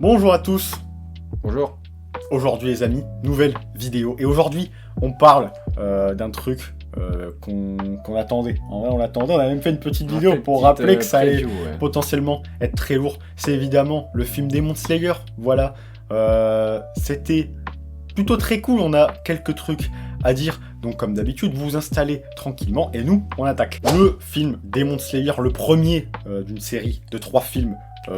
Bonjour à tous. Bonjour. Aujourd'hui les amis, nouvelle vidéo. Et aujourd'hui, on parle d'un truc qu'on attendait. En vrai, on l'attendait. On a même fait une petite vidéo pour rappeler que ça allait potentiellement être très lourd. C'est évidemment le film Demon Slayer. Voilà. C'était plutôt très cool. On a quelques trucs à dire. Donc comme d'habitude, vous vous installez tranquillement et nous, on attaque. Le film Demon Slayer, le premier d'une série de 3 films.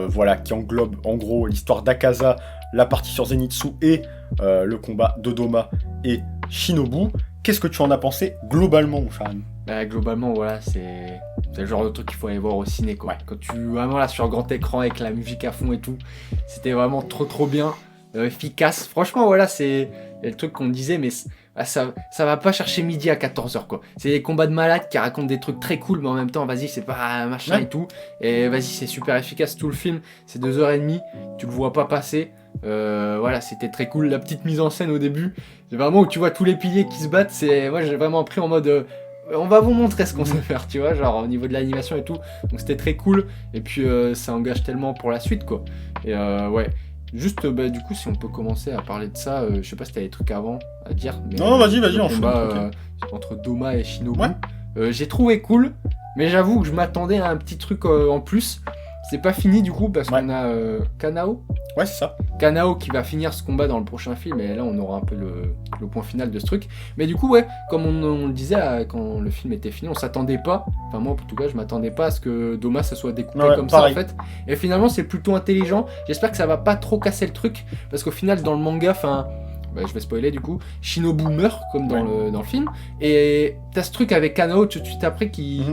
Voilà, qui englobe en gros l'histoire d'Akaza, la partie sur Zenitsu et le combat d'Odoma et Shinobu. Qu'est-ce que tu en as pensé globalement, mon cher ami ? Globalement, voilà, c'est le genre de truc qu'il faut aller voir au ciné, quoi. Ouais. Quand tu vraiment là sur grand écran avec la musique à fond et tout, c'était vraiment trop bien, efficace. Franchement, voilà, c'est le truc qu'on disait, mais ça va pas chercher midi à 14h, quoi. C'est des combats de malades qui racontent des trucs très cool, mais en même temps, vas-y, c'est pas machin et tout. Et vas-y, c'est super efficace. Tout le film, c'est 2h30, tu le vois pas passer. Voilà, c'était très cool. La petite mise en scène au début, c'est vraiment où tu vois tous les piliers qui se battent. Moi, j'ai vraiment pris en mode on va vous montrer ce qu'on sait faire, tu vois, genre au niveau de l'animation et tout. Donc c'était très cool. Et puis ça engage tellement pour la suite, quoi. Et ouais. Juste, du coup, si on peut commencer à parler de ça, je sais pas si t'as des trucs avant à dire. Mais, non, vas-y, on combat entre Doma et Shinobu. Ouais. J'ai trouvé cool, mais j'avoue que je m'attendais à un petit truc en plus. C'est pas fini du coup parce qu'on a Kanao. Ouais, c'est ça. Kanao qui va finir ce combat dans le prochain film, et là on aura un peu le point final de ce truc. Mais du coup, ouais, comme on le disait quand le film était fini, on s'attendait pas, enfin moi en tout cas je m'attendais pas à ce que Doma ça soit découpé comme pareil. Ça en fait. Et finalement c'est plutôt intelligent. J'espère que ça va pas trop casser le truc, parce qu'au final dans le manga, je vais spoiler du coup, Shinobu meurt comme dans le film, et t'as ce truc avec Kanao tout de suite après qui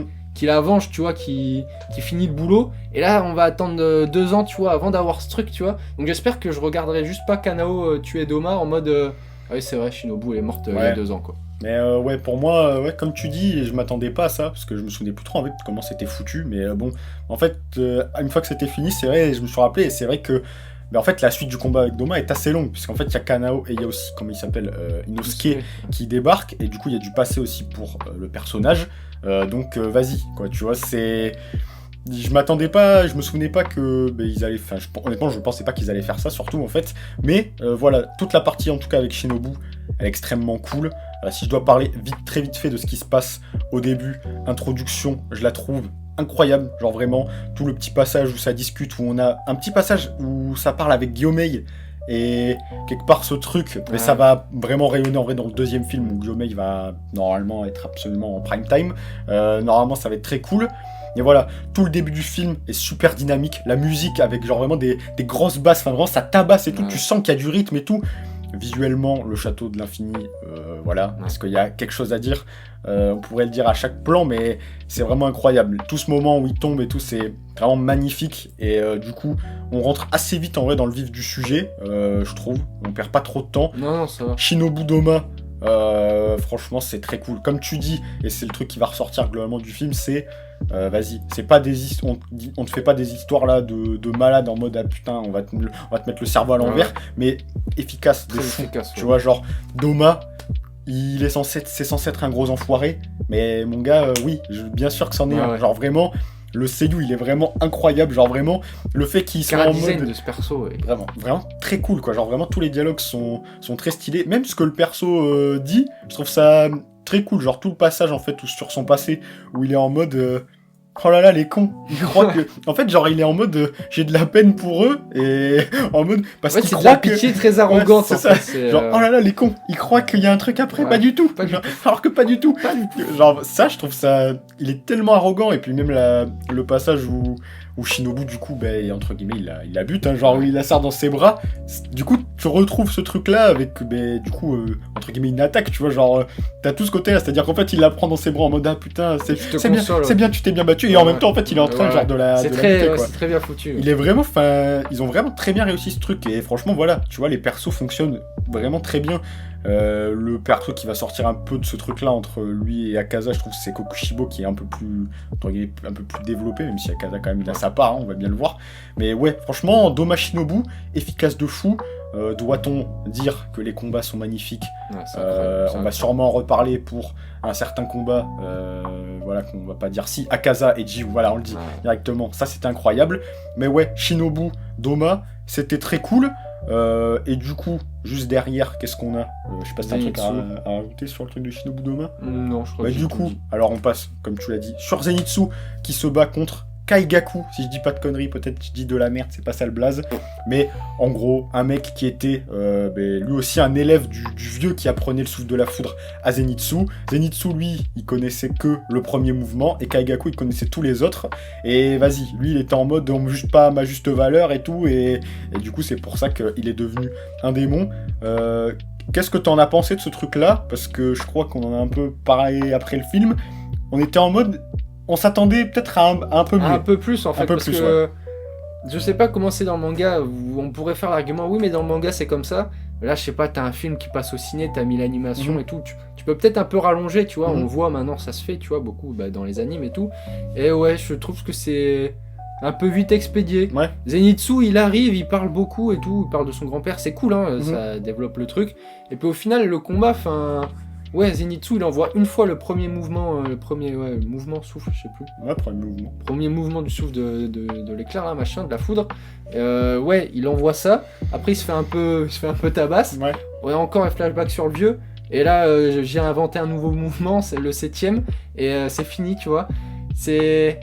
la venge, tu vois, qui finit le boulot. Et là, on va attendre 2 ans, tu vois, avant d'avoir ce truc, tu vois. Donc j'espère que je regarderai juste pas Kanao tuer Doma en mode ah oui, c'est vrai, Shinobu elle est morte il y a 2 ans, quoi. Mais ouais, pour moi, comme tu dis, je m'attendais pas à ça, parce que je me souvenais plus trop en fait de comment c'était foutu. Mais bon, en fait, une fois que c'était fini, c'est vrai, je me suis rappelé, et c'est vrai que en fait, la suite du combat avec Doma est assez longue, puisqu'en fait, il y a Kanao et il y a aussi, comment il s'appelle, Inosuke qui débarque, et du coup, il y a du passé aussi pour le personnage. Donc, vas-y, quoi, tu vois, c'est... Je m'attendais pas, je me souvenais pas que ils allaient... Enfin, honnêtement, je pensais pas qu'ils allaient faire ça, surtout, en fait. Mais, voilà, toute la partie, en tout cas, avec Shinobu, elle est extrêmement cool. Si je dois parler très vite fait de ce qui se passe au début, introduction, je la trouve incroyable, genre vraiment, tout le petit passage où ça discute, où on a un petit passage où ça parle avec Gyomei, et quelque part ce truc, mais ça va vraiment rayonner en vrai dans le deuxième film où Gyomei va normalement être absolument en prime time, normalement ça va être très cool. Et voilà, tout le début du film est super dynamique, la musique avec genre vraiment des grosses basses, enfin vraiment ça tabasse et tout, tu sens qu'il y a du rythme et tout. Visuellement, le château de l'infini, voilà, parce qu'il y a quelque chose à dire. On pourrait le dire à chaque plan, mais c'est vraiment incroyable. Tout ce moment où il tombe et tout, c'est vraiment magnifique. Et du coup, on rentre assez vite en vrai dans le vif du sujet, je trouve. On perd pas trop de temps. Non, ça va. Shinobu Doma, franchement, c'est très cool. Comme tu dis, et c'est le truc qui va ressortir globalement du film, c'est vas-y, c'est pas on te fait pas des histoires là de malades en mode ah putain, on va te mettre le cerveau à l'envers, mais efficace, de fou. Tu vois, genre Doma, c'est censé être un gros enfoiré, mais mon gars, oui, bien sûr que c'en est un. Genre vraiment, le seiyuu il est vraiment incroyable, genre vraiment le fait qu'il soit en mode de ce perso, vraiment très cool, quoi. Genre vraiment tous les dialogues sont très stylés, même ce que le perso dit, je trouve ça très cool, genre tout le passage en fait sur son passé où il est en mode oh là là les cons, ils croient que en fait genre il est en mode j'ai de la peine pour eux, et en mode parce qu'il croit que pitié très arrogante, c'est ça. Genre oh là là les cons, ils croient qu'il y a un truc après, pas du tout, alors que pas du tout. Genre ça, je trouve ça, il est tellement arrogant. Et puis même le passage où Shinobu du coup entre guillemets il la bute, hein, genre il la serre dans ses bras, du coup tu retrouves ce truc là avec du coup entre guillemets une attaque, tu vois, genre t'as tout ce côté là, c'est à dire qu'en fait il la prend dans ses bras en mode ah putain c'est bien, tu t'es bien battu, et en même temps en fait il est en train genre de la c'est très bien foutu. Il est vraiment, ils ont vraiment très bien réussi ce truc, et franchement voilà, tu vois, les persos fonctionnent vraiment très bien. Le perso qui va sortir un peu de ce truc là entre lui et Akaza, je trouve que c'est Kokushibo qui est un peu plus développé, même si Akaza quand même il a sa part, hein, on va bien le voir. Mais ouais, franchement, Doma Shinobu, efficace de fou. Doit-on dire que les combats sont magnifiques? On va sûrement en reparler pour un certain combat, voilà, qu'on va pas dire Akaza et Jiu, voilà, on le dit directement, ça c'était incroyable. Mais ouais, Shinobu, Doma, c'était très cool. Et du coup, juste derrière, qu'est-ce qu'on a? Je sais pas si t'as un truc à rajouter sur le truc de Shinobu Doma. Non, je crois que Du coup, alors on passe, comme tu l'as dit, sur Zenitsu qui se bat contre Kaigaku. Si je dis pas de conneries, peut-être je dis de la merde, c'est pas ça le blaze. Mais en gros, un mec qui était lui aussi un élève du vieux qui apprenait le souffle de la foudre à Zenitsu. Zenitsu, lui, il connaissait que le premier mouvement et Kaigaku, il connaissait tous les autres. Et vas-y, lui, il était en mode on me juge pas à ma juste valeur et tout. Et du coup, c'est pour ça qu'il est devenu un démon. Qu'est-ce que t'en as pensé de ce truc-là? Parce que je crois qu'on en a un peu parlé après le film. On était en mode... On s'attendait peut-être à un peu mieux. Un peu plus, en fait, parce plus, que... Je sais pas comment c'est dans le manga, où on pourrait faire l'argument, oui, mais dans le manga, c'est comme ça. Là, je sais pas, t'as un film qui passe au ciné, t'as mis l'animation et tout. Tu peux peut-être un peu rallonger, tu vois. On voit maintenant, ça se fait, tu vois, beaucoup dans les animes et tout. Et ouais, je trouve que c'est... un peu vite expédié. Ouais. Zenitsu, il arrive, il parle beaucoup et tout, il parle de son grand-père, c'est cool, hein, ça développe le truc. Et puis au final, le combat, ouais, Zenitsu, il envoie une fois le premier mouvement, mouvement souffle, je sais plus. Ouais, premier mouvement. Premier mouvement du souffle de l'éclair, là, machin, de la foudre. Ouais, il envoie ça. Après, il se fait un peu tabasse. Ouais, encore un flashback sur le vieux. Et là, j'ai inventé un nouveau mouvement, c'est le 7ème. Et c'est fini, tu vois. C'est...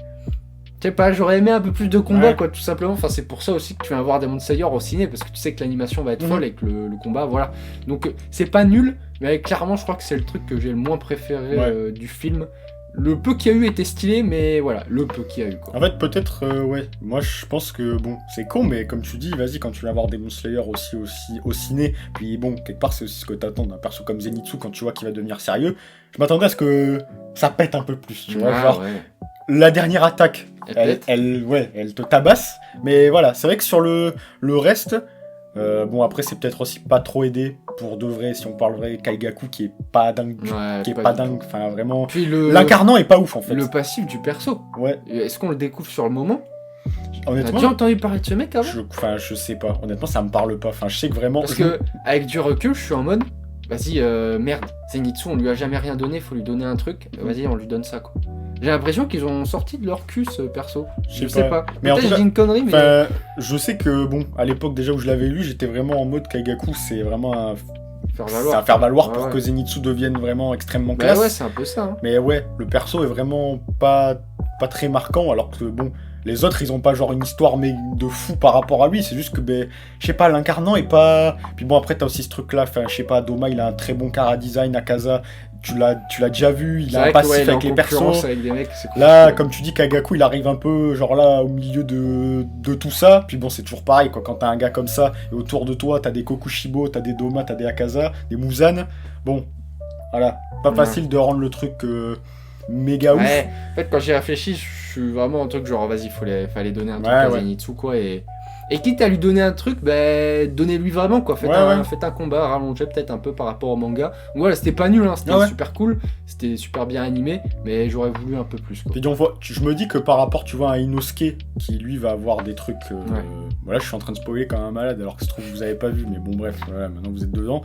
Je sais pas, j'aurais aimé un peu plus de combat, quoi, tout simplement. Enfin, c'est pour ça aussi que tu viens voir Demon Slayer au ciné, parce que tu sais que l'animation va être folle et que le combat, voilà. Donc, c'est pas nul, mais clairement, je crois que c'est le truc que j'ai le moins préféré du film. Le peu qu'il y a eu était stylé, mais voilà, le peu qu'il y a eu, quoi. En fait, peut-être, ouais. Moi, je pense que, bon, c'est con, mais comme tu dis, vas-y, quand tu vas voir Demon Slayer aussi au ciné, puis bon, quelque part, c'est aussi ce que t'attends d'un perso comme Zenitsu quand tu vois qu'il va devenir sérieux. Je m'attendais à ce que ça pète un peu plus, tu vois, genre... Ouais. La dernière attaque, elle te tabasse. Mais voilà, c'est vrai que sur le reste, bon après c'est peut-être aussi pas trop aidé pour de vrai, si on parle vrai, Kaigaku qui est pas dingue, enfin vraiment. Puis l'incarnant est pas ouf en fait. Le passif du perso. Ouais. Est-ce qu'on le découvre sur le moment? Honnêtement, t'as déjà entendu parler de ce mec avant? Je sais pas. Honnêtement, ça me parle pas. Enfin, je sais que vraiment. Parce que avec du recul, je suis en mode, vas-y, merde, Zenitsu, on lui a jamais rien donné, faut lui donner un truc. Vas-y, on lui donne ça, quoi. J'ai l'impression qu'ils ont sorti de leur cul ce perso. Je sais pas. Mais en tout cas, je dis une connerie, mais... je sais que, bon, à l'époque déjà où je l'avais lu, j'étais vraiment en mode Kaigaku, c'est vraiment un faire-valoir pour que Zenitsu devienne vraiment extrêmement classe. Ouais, c'est un peu ça. Hein. Mais ouais, le perso est vraiment pas très marquant, alors que, bon, les autres, ils ont pas genre une histoire mais de fou par rapport à lui, c'est juste que, je sais pas, l'incarnant est pas... Puis bon, après, t'as aussi ce truc-là, je sais pas, Doma, il a un très bon chara-design, Akaza... Tu l'as déjà vu, il a un passif avec les persos. Avec des mecs, cool. Là, comme tu dis, Kaigaku, il arrive un peu, genre là, au milieu de tout ça. Puis bon, c'est toujours pareil, quoi. Quand t'as un gars comme ça, et autour de toi, t'as des Kokushibo, t'as des Doma, t'as des Akaza, des Muzan. Bon, voilà. Pas facile de rendre le truc méga ouf. En fait, quand j'y réfléchis, je suis vraiment un truc genre, vas-y, fallait donner un truc à Zenitsu, quoi, et quitte à lui donner un truc, donnez-lui vraiment, quoi. Faites un combat, rallongez peut-être un peu par rapport au manga. Donc voilà, c'était pas nul, hein, c'était super cool, c'était super bien animé, mais j'aurais voulu un peu plus, quoi. Puis je me dis que par rapport, tu vois, à Inosuke, qui lui va avoir des trucs... voilà, je suis en train de spoiler comme un malade, alors que je trouve que vous avez pas vu, mais bon, bref, voilà, maintenant vous êtes dedans.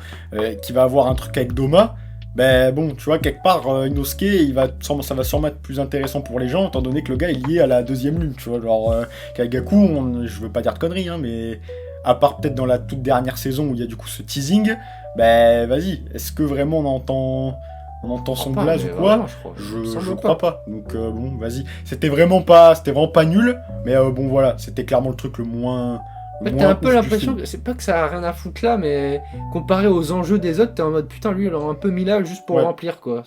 Qui va avoir un truc avec Doma. Bon, tu vois, quelque part, Inosuke, ça va sûrement être plus intéressant pour les gens, étant donné que le gars est lié à la deuxième lune, tu vois, genre, Kaigaku, je veux pas dire de conneries, hein, mais à part peut-être dans la toute dernière saison où il y a du coup ce teasing, vas-y, est-ce que vraiment on entend son blaze ou quoi? Je crois pas. Donc bon, vas-y. C'était vraiment pas nul, mais bon voilà, c'était clairement le truc le moins... En fait, t'as un peu l'impression que c'est pas que ça a rien à foutre là, mais comparé aux enjeux des autres, t'es en mode putain, lui il a un peu mis là juste pour remplir, quoi.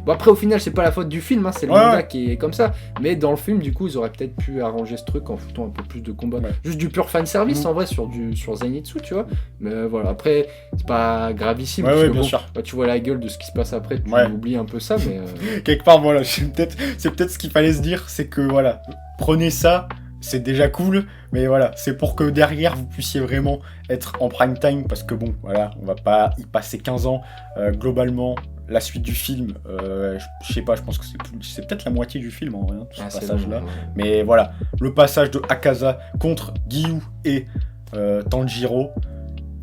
Bon, après, au final, c'est pas la faute du film, hein, c'est le manga qui est comme ça. Mais dans le film, du coup, ils auraient peut-être pu arranger ce truc en foutant un peu plus de combats. Juste du pur fanservice en vrai sur Zenitsu, tu vois. Mais voilà, après, c'est pas gravissime. Parce que, bien sûr. Bah, tu vois la gueule de ce qui se passe après, tu oublies un peu ça, mais. Quelque part, voilà, c'est peut-être ce qu'il fallait se dire, c'est que voilà, prenez ça. C'est déjà cool, mais voilà, c'est pour que derrière vous puissiez vraiment être en prime time, parce que bon, voilà, on va pas y passer 15 ans. Globalement, la suite du film, je sais pas, je pense que c'est peut-être la moitié du film en vrai, tout ce passage-là. Bon, mais voilà, le passage de Akaza contre Giyu et Tanjiro,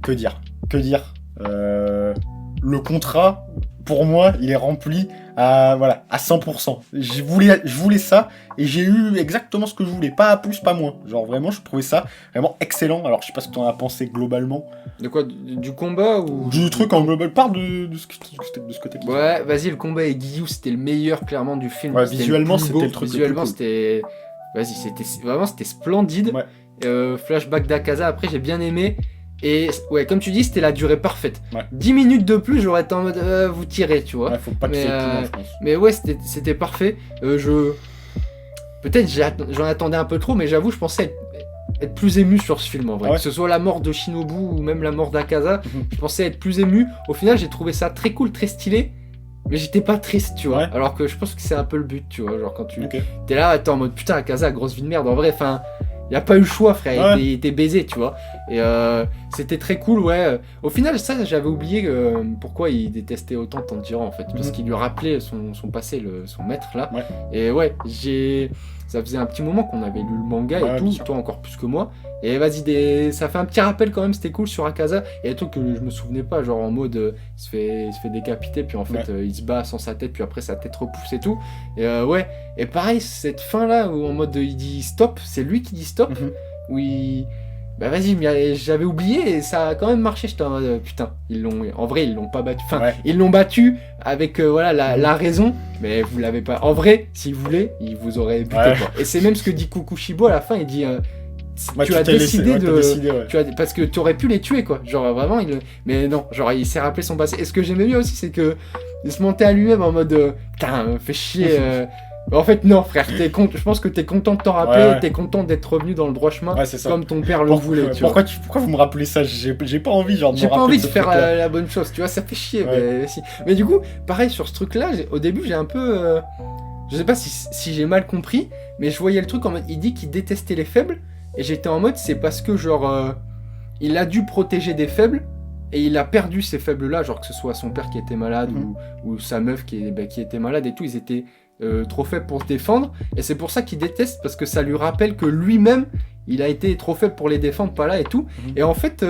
que dire le contrat, pour moi, il est rempli voilà, à 100%. Je voulais ça, et j'ai eu exactement ce que je voulais, pas plus, pas moins. Genre vraiment, je trouvais ça vraiment excellent. Alors je sais pas ce que t'en as pensé globalement. De quoi, du combat ou... Du truc en global, parle de ce que t'as. Ouais, vas-y, le combat avec Guillou, c'était le meilleur clairement du film. Ouais, visuellement, c'était le truc Visuellement, le plus cool. c'était... Vas-y, c'était splendide. Ouais. Flashback d'Akaza, après, j'ai bien aimé. Et ouais, comme tu dis, c'était la durée parfaite. Ouais. 10 minutes de plus, j'aurais été en mode vous tirez, tu vois. Ouais, faut pas que c'est plus long, je pense. Mais ouais, c'était parfait. Peut-être j'en attendais un peu trop, mais j'avoue, je pensais être plus ému sur ce film en vrai. Ouais. Que ce soit la mort de Shinobu ou même la mort d'Akaza, je pensais être plus ému. Au final, j'ai trouvé ça très cool, très stylé. Mais j'étais pas triste, tu vois. Ouais. Alors que je pense que c'est un peu le but, tu vois. Genre quand tu Okay. t'es là, t'es en mode putain, Akaza, grosse vie de merde. En vrai, enfin, y a pas eu le choix, frère. Il était baisé, tu vois. Et c'était très cool, ouais. Au final, ça, j'avais oublié pourquoi il détestait autant Tanjiro, en fait. Parce qu'il lui rappelait son passé, son maître, là. Ouais. Et ouais, ça faisait un petit moment qu'on avait lu le manga et tout, toi encore plus que moi. Et vas-y, ça fait un petit rappel quand même, c'était cool sur Akaza. Et des trucs que je me souvenais pas, genre en mode il se fait décapiter, puis en fait il se bat sans sa tête, puis après sa tête repousse et tout. Et ouais, et pareil, cette fin là où en mode il dit stop, c'est lui qui dit stop, où il. Bah vas-y, mais j'avais oublié et ça a quand même marché. J'étais en mode putain, en vrai ils l'ont pas battu. Enfin, ils l'ont battu avec voilà la raison, mais vous l'avez pas. En vrai, s'il voulait, il vous aurait buté quoi. Et c'est même ce que dit Kukushibo à la fin. Il dit tu as décidé parce que tu aurais pu les tuer quoi. Genre vraiment mais non, genre il s'est rappelé son passé. Et ce que j'aimais bien aussi, c'est que il se mentait à lui-même en mode putain, fais chier. En fait, non, frère, je pense que t'es content de t'en rappeler, t'es content d'être revenu dans le droit chemin, comme ton père le voulait. Pourquoi vous me rappelez ça? J'ai pas envie, genre, de j'ai pas envie de faire la bonne chose, tu vois, ça fait chier. Ouais. Mais du coup, pareil, sur ce truc-là, au début, j'ai un peu. Je sais pas si j'ai mal compris, mais je voyais le truc en mode. Il dit qu'il détestait les faibles, et j'étais en mode, c'est parce que, genre, il a dû protéger des faibles. Et il a perdu ces faibles-là, genre que ce soit son père qui était malade ou sa meuf qui était malade et tout, ils étaient trop faibles pour se défendre. Et c'est pour ça qu'il déteste, parce que ça lui rappelle que lui-même, il a été trop faible pour les défendre, pas là et tout. Et en fait,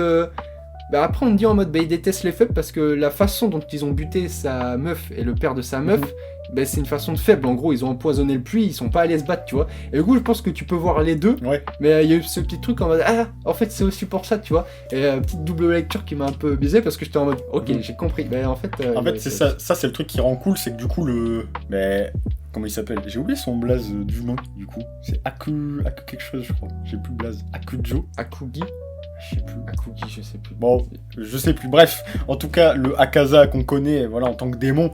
après on me dit en mode, il déteste les faibles parce que la façon dont ils ont buté sa meuf et le père de sa meuf, c'est une façon de faible. En gros, ils ont empoisonné le puits, ils sont pas allés se battre, tu vois. Et du coup, je pense que tu peux voir les deux. Ouais. Mais il y a eu ce petit truc en mode, en fait, c'est aussi pour ça, tu vois. Et petite double lecture qui m'a un peu biaisé parce que j'étais en mode, ok, j'ai compris. Mais en fait, c'est ça. Ça, c'est le truc qui rend cool, c'est que du coup, comment il s'appelle? J'ai oublié son blaze d'humain, du coup. C'est Aku quelque chose, je crois. J'ai plus le blaze. Akujo. Akugi. Je sais plus. Akugi, je sais plus. Bon, je sais plus. Bref, en tout cas, le Akaza qu'on connaît, voilà, en tant que démon,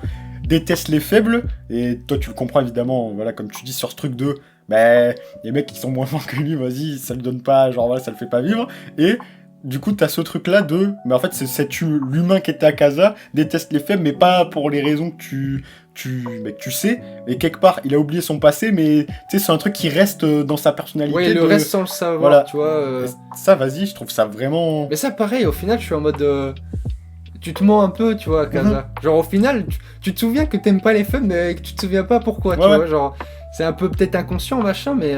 déteste les faibles. Et toi, tu le comprends évidemment, voilà, comme tu dis sur ce truc de, les mecs qui sont moins forts que lui, vas-y, ça le donne pas, genre voilà, ça le fait pas vivre. Et du coup, t'as ce truc-là de, mais en fait, c'est l'humain qui était Akaza déteste les faibles, mais pas pour les raisons que tu sais. Et quelque part, il a oublié son passé, mais tu sais, c'est un truc qui reste dans sa personnalité. Ouais, le reste sans le savoir, voilà. Tu vois. Ça, vas-y, je trouve ça vraiment. Mais ça, pareil, au final, je suis en mode. Tu te mens un peu, tu vois, Akaza. Genre, au final, tu te souviens que t'aimes pas les faibles, mais que tu te souviens pas pourquoi, tu vois. Genre, c'est un peu peut-être inconscient, machin, mais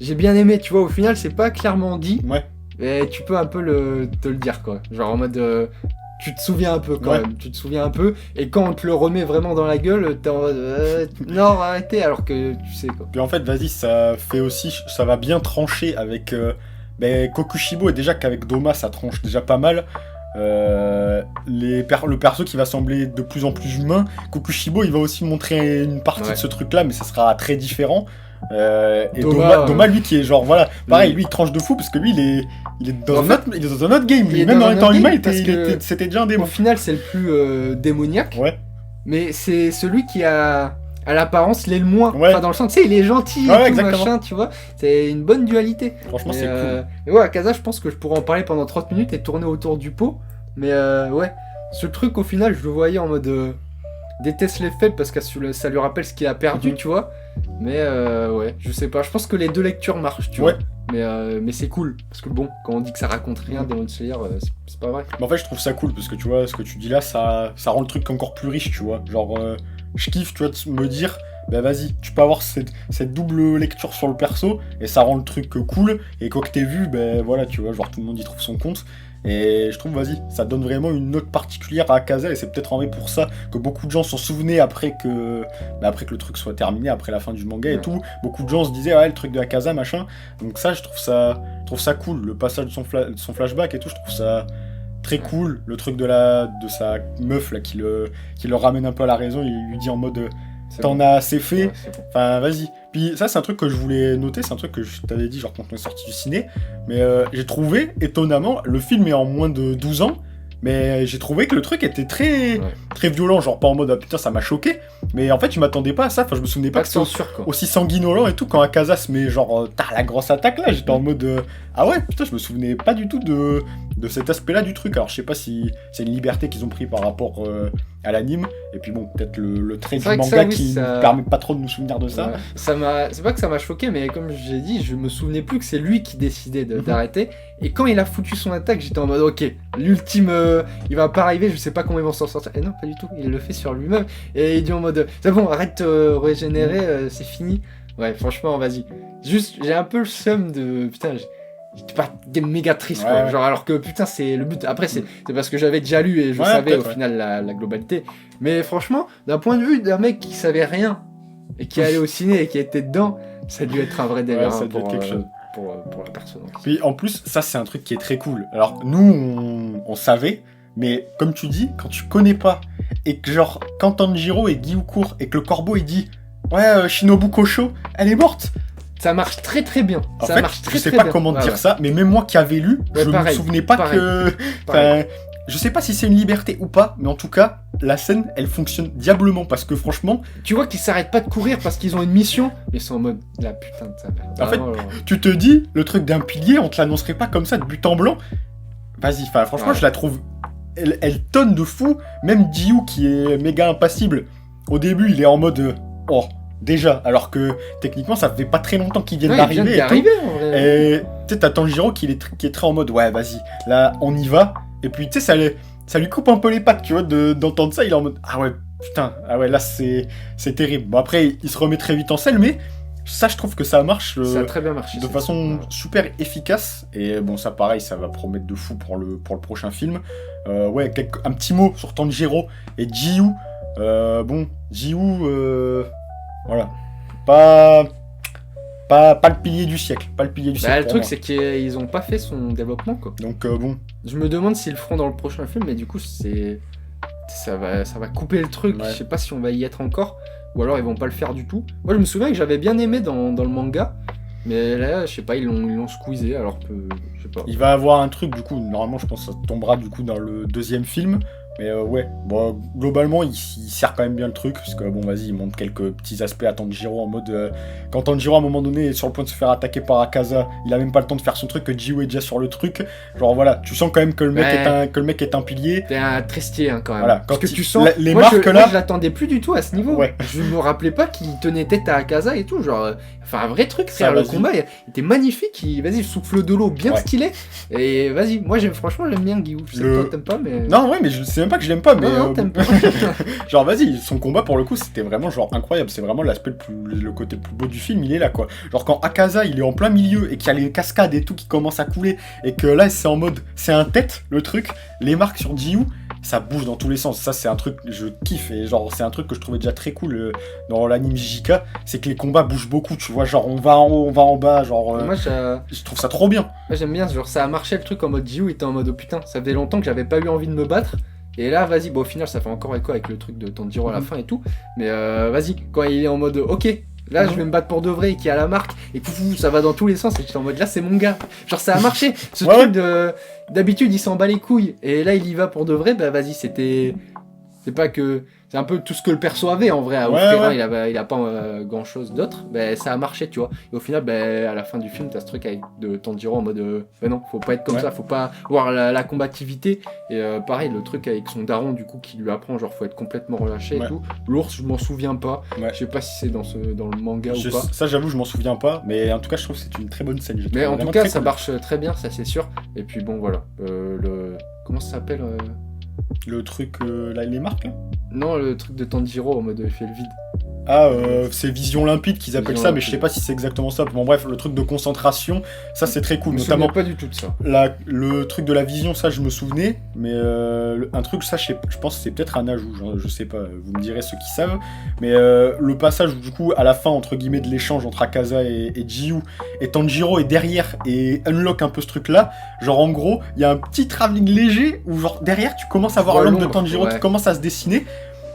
j'ai bien aimé, tu vois. Au final, c'est pas clairement dit. Ouais. Mais tu peux un peu te le dire, quoi. Genre, en mode. Tu te souviens un peu quand même, tu te souviens un peu, et quand on te le remet vraiment dans la gueule, t'es en mode non, arrêtez, alors que tu sais quoi. Puis en fait, vas-y, ça fait aussi, ça va bien trancher avec Kokushibo, et déjà qu'avec Doma, ça tranche déjà pas mal. Le perso qui va sembler de plus en plus humain, Kokushibo, il va aussi montrer une partie de ce truc-là, mais ça sera très différent. Et Doma, lui qui est genre voilà, pareil, lui il tranche de fou parce que lui il est dans un autre game, lui. Même en étant humain, c'était déjà un démon. Au final, c'est le plus démoniaque. Ouais. Mais c'est celui qui a à l'apparence l'est le moins. Ouais. Enfin, dans le sens, tu sais, il est gentil et tout, machin, tu vois. C'est une bonne dualité. Franchement, c'est cool. Et ouais, Akaza, je pense que je pourrais en parler pendant 30 minutes et tourner autour du pot. Mais ouais, ce truc au final, je le voyais en mode déteste les faibles parce que ça lui rappelle ce qu'il a perdu, tu vois. Mais ouais, je sais pas, je pense que les deux lectures marchent, tu vois. Mais c'est cool, parce que bon, quand on dit que ça raconte rien, Demon Slayer, c'est pas vrai. Mais en fait, je trouve ça cool, parce que tu vois, ce que tu dis là, ça rend le truc encore plus riche, tu vois. Genre, je kiffe, tu vois, de me dire, bah vas-y, tu peux avoir cette double lecture sur le perso, et ça rend le truc cool, et quoi que t'aies vu, ben voilà, tu vois, genre tout le monde y trouve son compte. Et je trouve, vas-y, ça donne vraiment une note particulière à Akaza, et c'est peut-être en vrai pour ça que beaucoup de gens s'en souvenaient après que le truc soit terminé, après la fin du manga et tout. Beaucoup de gens se disaient, ouais, le truc de Akaza, machin. Donc ça, je trouve ça cool. Le passage de son flashback et tout, je trouve ça très cool. Le truc de sa meuf, là, qui le ramène un peu à la raison, il lui dit en mode... T'en as assez fait, enfin vas-y. Puis ça c'est un truc que je voulais noter, c'est un truc que je t'avais dit genre quand on est sorti du ciné, mais j'ai trouvé étonnamment, le film est en moins de 12 ans, mais j'ai trouvé que le truc était très violent, genre pas en mode ah putain ça m'a choqué, mais en fait je m'attendais pas à ça, enfin je me souvenais pas que c'était aussi sanguinolent et tout quand Akaza se met genre t'as la grosse attaque là, j'étais en mode ah ouais putain je me souvenais pas du tout de cet aspect là du truc, alors je sais pas si c'est une liberté qu'ils ont pris par rapport à l'anime, et puis bon peut-être le trait du manga qui ne permet pas trop de nous souvenir de ça. Ouais. C'est pas que ça m'a choqué, mais comme j'ai dit, je me souvenais plus que c'est lui qui décidait d'arrêter, et quand il a foutu son attaque, j'étais en mode ok, l'ultime, il va pas arriver, je sais pas comment ils vont s'en sortir, et non pas du tout, il le fait sur lui-même, et il dit en mode c'est bon, arrête de régénérer, c'est fini. Ouais franchement vas-y, juste j'ai un peu le seum de putain, j'étais pas méga triste quoi. Genre alors que putain c'est le but, après c'est parce que j'avais déjà lu et je savais au final la globalité, mais franchement d'un point de vue d'un mec qui savait rien et qui allait au ciné et qui était dedans, ça a dû être un vrai délire pour la personne. Puis en plus ça c'est un truc qui est très cool, alors nous on savait, mais comme tu dis, quand tu connais pas et que genre quand Tanjiro et Gyou courent et que le corbeau il dit ouais Shinobu Kosho elle est morte, ça marche très très bien. En fait, je sais pas comment dire ça, mais même moi qui avais lu, je me souvenais pas que... Je sais pas si c'est une liberté ou pas, mais en tout cas, la scène, elle fonctionne diablement, parce que franchement... Tu vois qu'ils s'arrêtent pas de courir parce qu'ils ont une mission, mais ils sont en mode, la putain de sa mère. En fait, tu te dis, le truc d'un pilier, on te l'annoncerait pas comme ça, de but en blanc. Vas-y, franchement, je la trouve... Elle tonne de fou, même Gyou, qui est méga impassible, au début, il est en mode... oh, déjà, alors que techniquement ça fait pas très longtemps qu'il vient d'arriver et tu sais t'as Tanjiro qui est très en mode ouais vas-y là on y va, et puis tu sais ça lui coupe un peu les pattes tu vois d'entendre ça, il est en mode ah ouais putain ah ouais là c'est terrible. Bon après il se remet très vite en selle, mais ça je trouve que ça marche ça a très bien marché de façon super efficace, et bon ça pareil ça va promettre de fou pour le prochain film. Ouais un petit mot sur Tanjiro et Gyou. Bon Gyou voilà, pas le pilier du siècle, Bah, le truc c'est qu'ils ont pas fait son développement quoi. Donc bon. Je me demande s'ils le feront dans le prochain film, mais du coup ça va couper le truc. Je sais pas si on va y être encore, ou alors ils vont pas le faire du tout. Moi je me souviens que j'avais bien aimé dans le manga, mais là je sais pas, ils l'ont squeezé alors que je sais pas. Il va avoir un truc du coup, normalement je pense que ça tombera du coup dans le deuxième film. Mais ouais, bon, globalement, il sert quand même bien le truc, parce que bon, vas-y, il montre quelques petits aspects à Tanjiro en mode... quand Tanjiro, à un moment donné, est sur le point de se faire attaquer par Akaza, il a même pas le temps de faire son truc, que Gyou est déjà sur le truc. Genre voilà, tu sens quand même que le mec est un pilier. T'es un trestier hein, quand même. Voilà, parce que tu sens... les marques là... Moi, je l'attendais plus du tout à ce niveau. Ouais. Je me rappelais pas qu'il tenait tête à Akaza et tout, genre... Enfin, un vrai truc, frère, le combat, il était magnifique, vas-y, souffle de l'eau bien stylé, et vas-y, moi, franchement, j'aime bien Gyou, je sais que toi, t'aimes pas, mais... Non, ouais, mais je sais même pas que je l'aime pas, mais... Non, t'aimes pas. Genre, vas-y, son combat, pour le coup, c'était vraiment, genre, incroyable, c'est vraiment le côté le plus beau du film, il est là, quoi. Genre, quand Akaza, il est en plein milieu, et qu'il y a les cascades et tout qui commencent à couler, et que là, c'est en mode, c'est un tête, le truc, les marques sur Gyou, ça bouge dans tous les sens, ça c'est un truc je kiffe, et genre c'est un truc que je trouvais déjà très cool dans l'anime JJK, c'est que les combats bougent beaucoup, tu vois, genre on va en haut, on va en bas, genre moi je trouve ça trop bien. Moi j'aime bien, genre ça a marché le truc en mode Gyou était en mode oh putain, ça faisait longtemps que j'avais pas eu envie de me battre, et là vas-y, bon au final ça fait encore écho avec le truc de Tanjiro à la fin et tout, mais vas-y, quand il est en mode ok, là je vais me battre pour de vrai et qu'il y a la marque et ça va dans tous les sens et j'étais en mode là c'est mon gars, genre ça a marché ce truc d'habitude il s'en bat les couilles et là il y va pour de vrai, bah vas-y c'était C'est pas que... C'est un peu tout ce que le perso avait en vrai à Ouais, offrir, ouais. hein, il a pas grand chose d'autre, ben ça a marché, tu vois. Et au final, ben, à la fin du film, t'as ce truc avec de Tanjiro en mode ben non, faut pas être comme Ouais. ça, faut pas voir la combativité. Et pareil, le truc avec son daron, du coup, qui lui apprend, genre, faut être complètement relâché Ouais. et tout. L'ours, je m'en souviens pas. Ouais. Je sais pas si c'est dans le manga ou pas. Ça, j'avoue, je m'en souviens pas, mais en tout cas, je trouve que c'est une très bonne scène. J'ai Mais trouvé en tout vraiment cas, très ça cool. marche très bien, ça c'est sûr. Et puis bon, voilà. Comment ça s'appelle Le truc, là, les marques, là. Non, le truc de Tanjiro en mode il fait le vide. Ah, c'est vision limpide qu'ils appellent Vision ça, mais je sais limpide. pas si c'est exactement ça. Bon, bref, le truc de concentration, ça c'est très cool. Je me Notamment souviens pas du tout de ça. le truc de la vision, ça je me souvenais, mais un truc, ça je pense que c'est peut-être un ajout, je sais pas, vous me direz ceux qui savent. Mais le passage où, du coup, à la fin, entre guillemets, de l'échange entre Akaza et Jiyu, et Tanjiro est derrière et unlock un peu ce truc-là, genre en gros, il y a un petit travelling léger où, genre, derrière, tu commences à voir vois l'ombre de l'ombre, Tanjiro qui ouais. commence à se dessiner.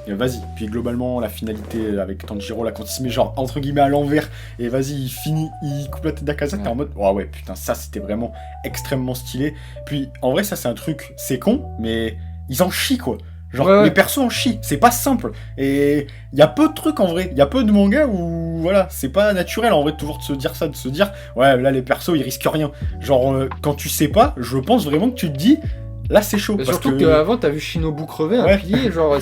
Et vas-y, puis globalement, la finalité avec Tanjiro, là, quand il se met genre entre guillemets à l'envers, et vas-y, il finit, il coupe la tête d'Akaza, t'es en mode, oh ouais, putain, ça c'était vraiment extrêmement stylé. Puis en vrai, ça c'est un truc, c'est con, mais ils en chient quoi. Genre, Ouais. les persos en chient, c'est pas simple. Et il y a peu de trucs en vrai, il y a peu de mangas où, voilà, c'est pas naturel en vrai de toujours de se dire ça, de se dire, ouais, là les persos ils risquent rien. Genre, quand tu sais pas, je pense vraiment que tu te dis, là c'est chaud. Mais parce surtout que... qu'avant, t'as vu Shinobu crever un Ouais. pilier, genre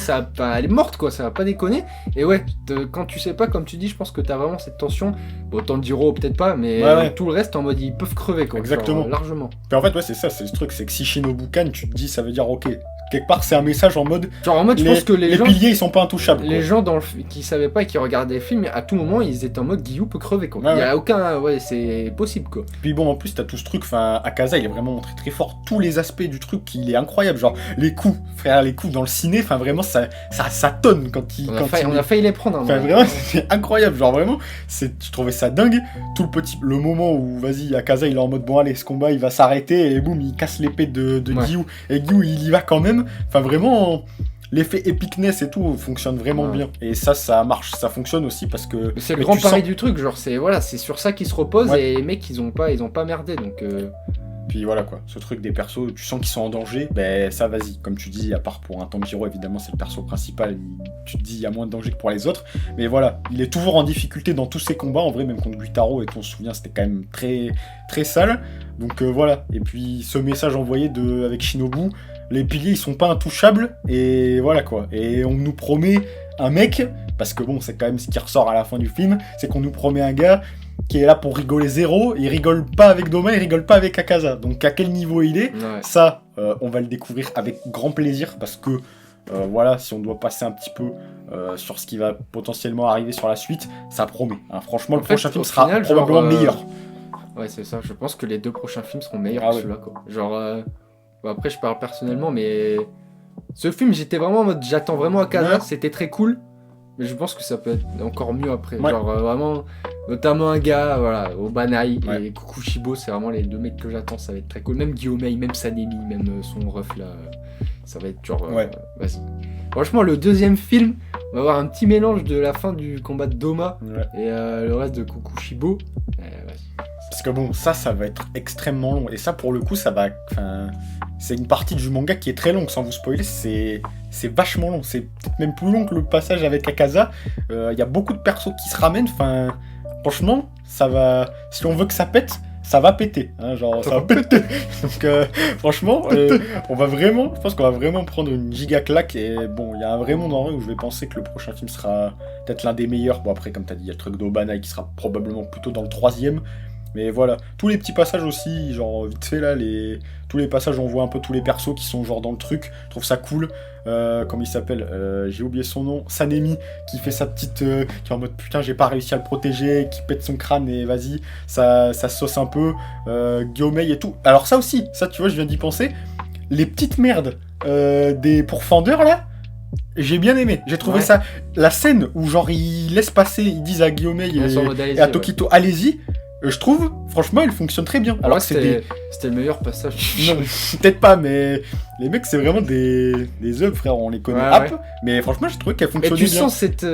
elle est morte quoi, ça va pas déconner. Et ouais, quand tu sais pas, comme tu dis, je pense que t'as vraiment cette tension. Bon, Tanjiro peut-être pas, mais Ouais. tout le reste en mode ils peuvent crever quoi. Exactement. Genre, largement. Puis en fait, ouais, c'est ça, c'est le truc, c'est que si Shinobu Kan, tu te dis, ça veut dire, ok, quelque part, c'est un message en mode, Genre en mode, je pense que les gens. piliers, ils sont pas intouchables. Les quoi. gens qui savaient pas et qui regardaient les films, à tout moment, ils étaient en mode Guillou peut crever quoi. Ouais, Il y a aucun. Ouais, c'est possible quoi. Puis bon, en plus, t'as tout ce truc, enfin, Akaza, il est vraiment montré très fort. Tous les aspects du truc, il est incroyable. Genre, les coups, frère, les coups dans le ciné, enfin, vraiment, ça tonne quand il. On a failli les prendre. Hein, Enfin, vraiment, c'est incroyable. Genre, vraiment, je trouvais ça dingue. Tout le moment où, vas-y, Akaza, il est en mode, bon, allez, ce combat, il va s'arrêter, et boum, il casse l'épée de Ouais. Guillou. Et Guillou, il y va quand même. Enfin, vraiment. L'effet epicness et tout fonctionne vraiment Ouais. bien. Et ça marche, ça fonctionne aussi parce que. Mais c'est le mais grand tu pari sens- du truc, genre c'est sur ça qu'ils se reposent Ouais. et les mecs ils ont pas merdé donc. Puis voilà quoi, ce truc des persos, tu sens qu'ils sont en danger, ben ça vas-y. Comme tu dis, à part pour un Tanjiro, évidemment c'est le perso principal, tu te dis il y a moins de danger que pour les autres. Mais voilà, il est toujours en difficulté dans tous ses combats, en vrai, même contre Guitaro, et qu'on se souvient, c'était quand même très, très sale. Donc voilà, et puis ce message envoyé avec Shinobu, les piliers ils sont pas intouchables, et voilà quoi. Et on nous promet un mec, parce que bon, c'est quand même ce qui ressort à la fin du film, c'est qu'on nous promet un gars qui est là pour rigoler zéro, il rigole pas avec Doma, il rigole pas avec Akaza. Donc à quel niveau il est, Ouais. ça, on va le découvrir avec grand plaisir, parce que voilà, si on doit passer un petit peu sur ce qui va potentiellement arriver sur la suite, ça promet. Hein. Franchement, le En fait, prochain film au sera final, probablement genre, meilleur. Ouais, c'est ça. Je pense que les 2 prochains films seront meilleurs Ah que ouais. celui-là, quoi. Genre, bon, après, je parle personnellement, mais ce film, j'étais vraiment en mode, j'attends vraiment Akaza, Ouais. c'était très cool, mais je pense que ça peut être encore mieux après. Ouais. Genre, vraiment, notamment un gars, voilà, Obanai Ouais. et Kukushibo, c'est vraiment les 2 mecs que j'attends, ça va être très cool. Même Guillaume, même Sanemi, même son ref là, ça va être genre, Ouais. vas-y. Franchement, le 2e film, on va avoir un petit mélange de la fin du combat de Doma Ouais. et le reste de Kukushibo. Vas-y. Parce que bon, ça va être extrêmement long. Et ça, pour le coup, ça va. Enfin, c'est une partie du manga qui est très longue, sans vous spoiler. C'est vachement long. C'est peut-être même plus long que le passage avec Akaza. Il y a beaucoup de persos qui se ramènent. Enfin, franchement, ça va. Si on veut que ça pète, ça va péter. Hein, genre, ça va péter. Donc, franchement, on va vraiment. Je pense qu'on va vraiment prendre une giga claque. Et bon, il y a un vrai monde en vrai où je vais penser que le prochain film sera peut-être l'un des meilleurs. Bon, après, comme tu as dit, il y a le truc d'Obanai qui sera probablement plutôt dans le 3e. Mais voilà, tous les petits passages aussi, genre vite fait là, tous les passages où on voit un peu tous les persos qui sont genre dans le truc, je trouve ça cool. Comment il s'appelle, j'ai oublié son nom, Sanemi, qui fait sa petite, qui est en mode putain j'ai pas réussi à le protéger, qui pète son crâne et vas-y, ça sauce un peu. Guillaumeil et tout. Alors ça aussi, ça tu vois, je viens d'y penser, les petites merdes des pourfendeurs là, j'ai bien aimé, j'ai trouvé Ouais. ça, la scène où genre ils laissent passer, ils disent à Guillaumeil Ils sont en et, mode allez-y, et à ouais. Tokito allez-y. Je trouve, franchement, il fonctionne très bien. Alors Ouais, que c'est des... c'était le meilleur passage. Non, peut-être pas, mais les mecs, c'est vraiment des œuvres, frère, on les connaît Ouais, hop. ouais. Mais franchement, j'ai trouvé qu'elles Et fonctionnaient tu bien. sens cette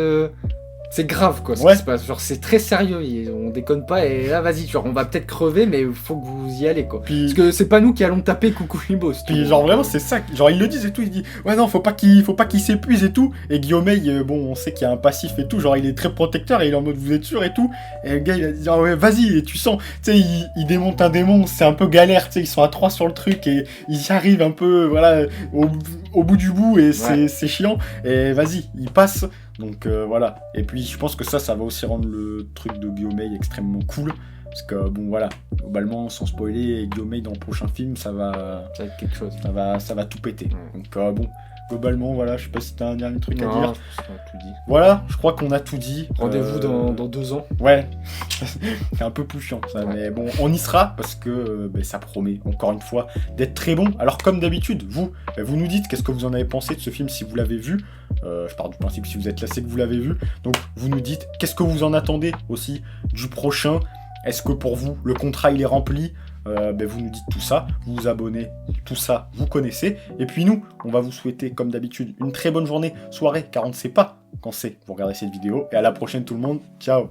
c'est grave quoi ce Ouais. qui se passe. Genre c'est très sérieux, on déconne pas et là vas-y, genre on va peut-être crever mais il faut que vous y allez quoi. Puis- Parce que c'est pas nous qui allons taper Coucou Limbo. Puis genre vraiment c'est ça, genre ils le disent et tout, ils disent ouais non faut pas qu'il s'épuise et tout, et Guillaume bon on sait qu'il y a un passif et tout, genre il est très protecteur et il est en mode vous êtes sûr et tout, et le gars il a dit ah ouais vas-y, et tu sens, tu sais il démonte un démon, c'est un peu galère, tu sais ils sont à 3 sur le truc et ils y arrivent un peu voilà au bout du bout et c'est chiant, et vas-y il passe, donc voilà, et puis je pense que ça va aussi rendre le truc de Guillaume extrêmement cool. Parce que bon voilà, globalement sans spoiler, Guillaume dans le prochain film ça va être quelque chose. Ça va tout péter. Donc bon, globalement voilà, je sais pas si t'as un dernier truc à dire. Non, on a tout dit. Voilà, je crois qu'on a tout dit. Rendez-vous dans 2 ans. Ouais, c'est un peu plus chiant ça, mais bon, on y sera parce que ça promet encore une fois d'être très bon. Alors comme d'habitude, vous nous dites qu'est-ce que vous en avez pensé de ce film si vous l'avez vu. Je pars du principe si vous êtes là c'est que vous l'avez vu. Donc vous nous dites qu'est-ce que vous en attendez aussi du prochain. Est-ce que pour vous, le contrat il est rempli? Vous nous dites tout ça, vous vous abonnez, tout ça, vous connaissez. Et puis nous, on va vous souhaiter, comme d'habitude, une très bonne journée, soirée, car on ne sait pas quand c'est. Vous regardez cette vidéo. Et à la prochaine tout le monde. Ciao!